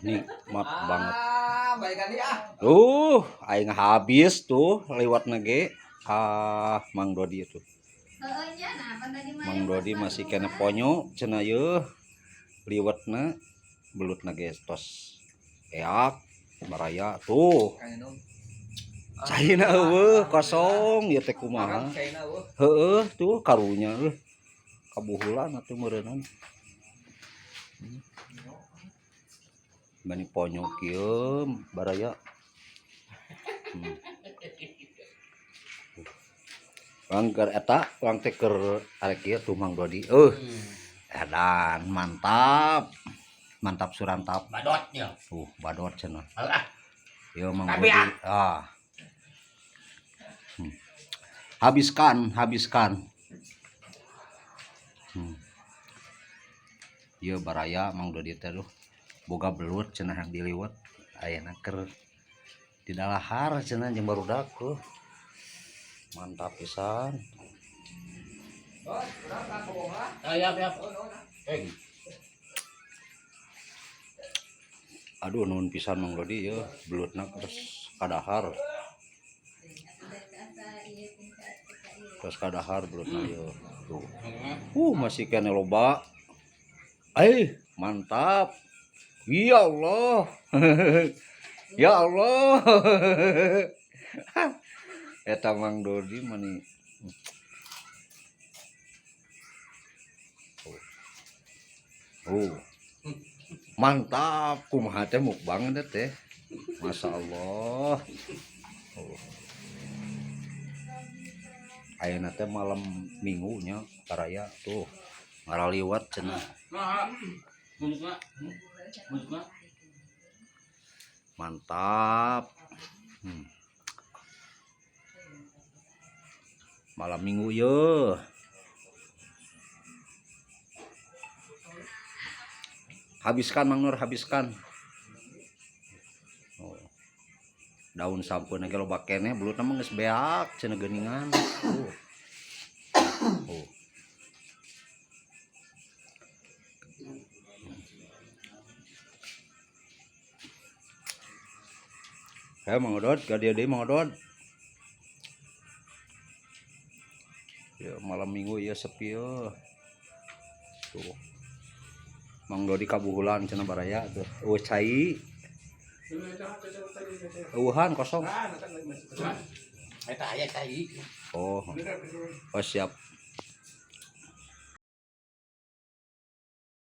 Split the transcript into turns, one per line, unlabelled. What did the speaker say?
Nikmat banget.
Balikan dia.
Aing habis tuh lewat nage. Mang Dodi itu. Mang Dodi masih kena ponyo cenah yeuh. Liwatna belut nage tos. Eak baraya tuh. Caina eueuh kosong ieu teh kumaha. Heueuh tuh karunya kabuhulan atuh meureunna. Bani ponyo kieu baraya. Langgar eta lang teh keur arek kieu tuh Mang Dodi. Edan mantap. Mantap surantap.
Badotnya.
Badot cenah.
Alah.
Ieu Mang Dodi. Habiskan. Ieu baraya Mang Dodi teh boga belut cenah yang diliwat ayeuna keur di dalahar cenah jeung barudak mantap pisan. Aduh nuhun pisan Mang Dodi ya belutna terus kadahar. Terus kadahar belutna ya. Tuh. Masih kene loba. Mantap. Ya Allah. Ya Allah. Eta Mang Dodi mani. Mantap, kumaha teh mukbang teh. Masya Allah. Ayeuna teh malam Minggu nya karaya tuh ngaraliwat cenah. Mantap. Malam Minggu ye. Habiskan Mang Nur, habiskan. Daun sampun ge loba keneh belutna mah geus beak cenah geuningan. Mang Odod, ka dia deui Mang Odod. Ya malam Minggu ya sepi ya. Tuh. Mang Dodi kabuhulan cenah baraya tuh. Cai. Eueuhan kosong.
Eta aya cai.
Oh siap.